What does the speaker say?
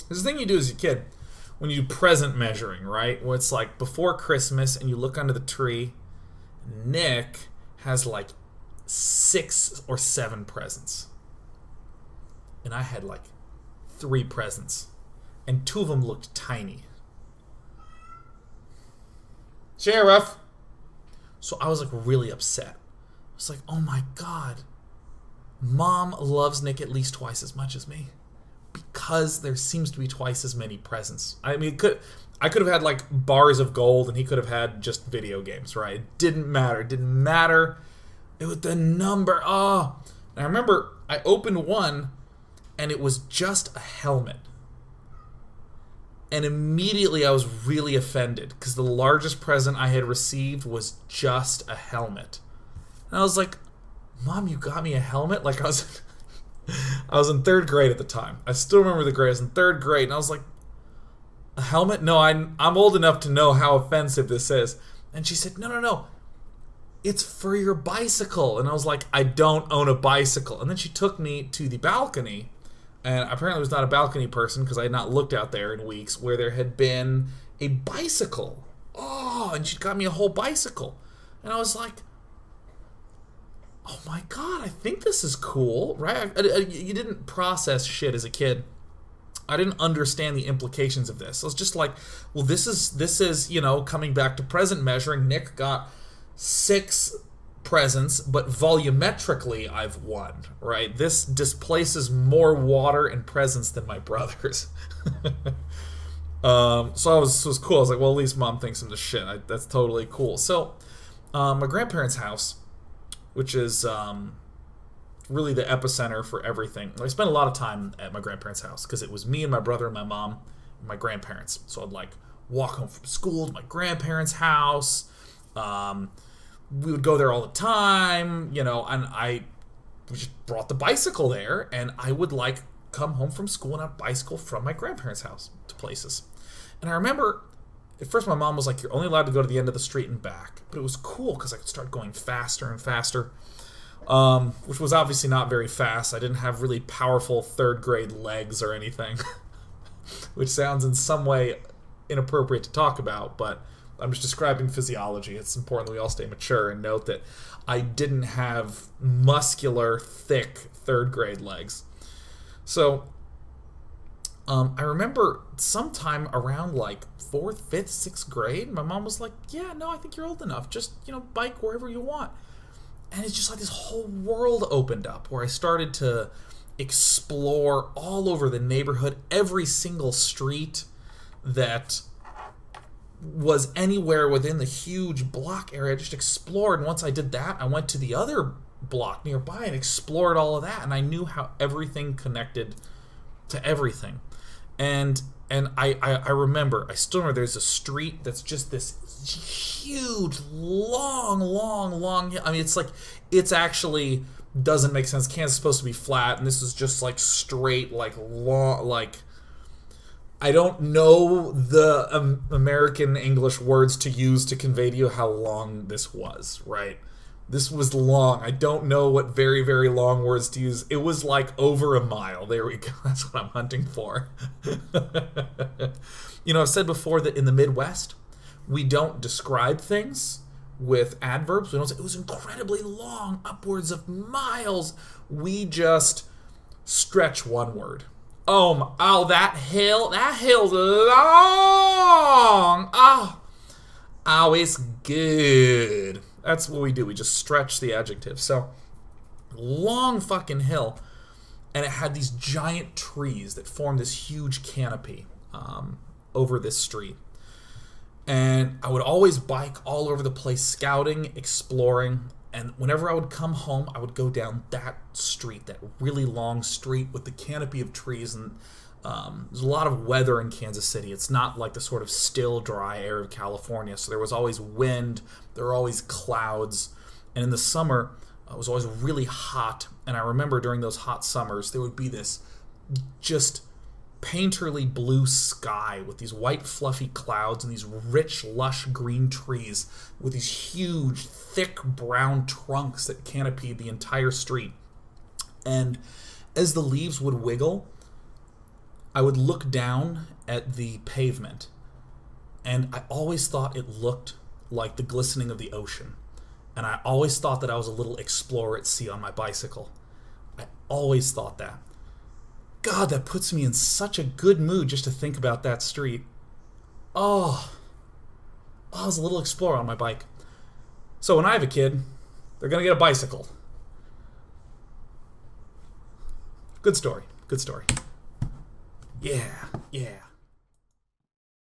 There's a thing you do as a kid when you do present measuring, right? Where it's like before Christmas and you look under the tree. Nick has like 6 or 7 presents. And I had like 3 presents. And 2 of them looked tiny. Sheriff! So I was like really upset. I was like, oh my god. Mom loves Nick at least twice as much as me. Because there seems to be twice as many presents. I mean, I could have had like bars of gold and he could have had just video games, right? It didn't matter. It didn't matter. It was the number. Oh. And I remember I opened one and it was just a helmet. And immediately I was really offended because the largest present I had received was just a helmet. And I was like, Mom, you got me a helmet? Like I was in 3rd grade at the time. I still remember the grade. I was in 3rd grade and I was like, a helmet? No, I'm old enough to know how offensive this is. And she said, no. It's for your bicycle. And I was like, I don't own a bicycle. And then she took me to the balcony. And apparently I was not a balcony person because I had not looked out there in weeks where there had been a bicycle. Oh, and she got me a whole bicycle. And I was like, oh my god, I think this is cool, right? You didn't process shit as a kid. I didn't understand the implications of this. I was just like, well, this is, you know, coming back to present measuring. Nick got 6 presents, but volumetrically I've won, right? This displaces more water and presents than my brothers. So it was cool. I was like, well, at least Mom thinks I'm the shit. That's totally cool. So my grandparents' house, which is really the epicenter for everything. I spent a lot of time at my grandparents' house because it was me and my brother and my mom and my grandparents. So I'd like walk home from school to my grandparents' house. We would go there all the time, you know, and we just brought the bicycle there, and I would like come home from school on a bicycle from my grandparents' house to places. And I remember at first my mom was like, you're only allowed to go to the end of the street and back. But it was cool because I could start going faster and faster, which was obviously not very fast. I didn't have really powerful 3rd grade legs or anything, which sounds in some way inappropriate to talk about, but I'm just describing physiology. It's important that we all stay mature and note that I didn't have muscular, thick 3rd grade legs. So I remember sometime around like 4th, 5th, 6th grade, my mom was like, yeah, no, I think you're old enough. Just, you know, bike wherever you want. And it's just like this whole world opened up where I started to explore all over the neighborhood, every single street that was anywhere within the huge block area. I just explored, and once I did that, I went to the other block nearby and explored all of that, and I knew how everything connected to everything. And I remember, I still remember there's a street that's just this huge, long, I mean, it's like, it's actually doesn't make sense. Kansas is supposed to be flat, and this is just like straight, like long, like, I don't know the American English words to use to convey to you how long this was, right? This was long. I don't know what very, very long words to use. It was like over a mile. There we go. That's what I'm hunting for. You know, I've said before that in the Midwest, we don't describe things with adverbs. We don't say, it was incredibly long, upwards of miles. We just stretch one word. Oh, that hill's long. Oh, it's good. That's what we do. We just stretch the adjective. So, long fucking hill. And it had these giant trees that formed this huge canopy over this street. And I would always bike all over the place, scouting, exploring. And whenever I would come home, I would go down that street, that really long street with the canopy of trees. And there's a lot of weather in Kansas City. It's not like the sort of still, dry air of California. So there was always wind. There were always clouds. And in the summer, it was always really hot. And I remember during those hot summers, there would be this just painterly blue sky with these white fluffy clouds and these rich lush green trees with these huge thick brown trunks that canopied the entire street. And as the leaves would wiggle, I would look down at the pavement, and I always thought it looked like the glistening of the ocean. And I always thought that I was a little explorer at sea on my bicycle. I always thought that. God, that puts me in such a good mood just to think about that street. Oh, I was a little explorer on my bike. So when I have a kid, they're going to get a bicycle. Good story. Good story. Yeah, yeah.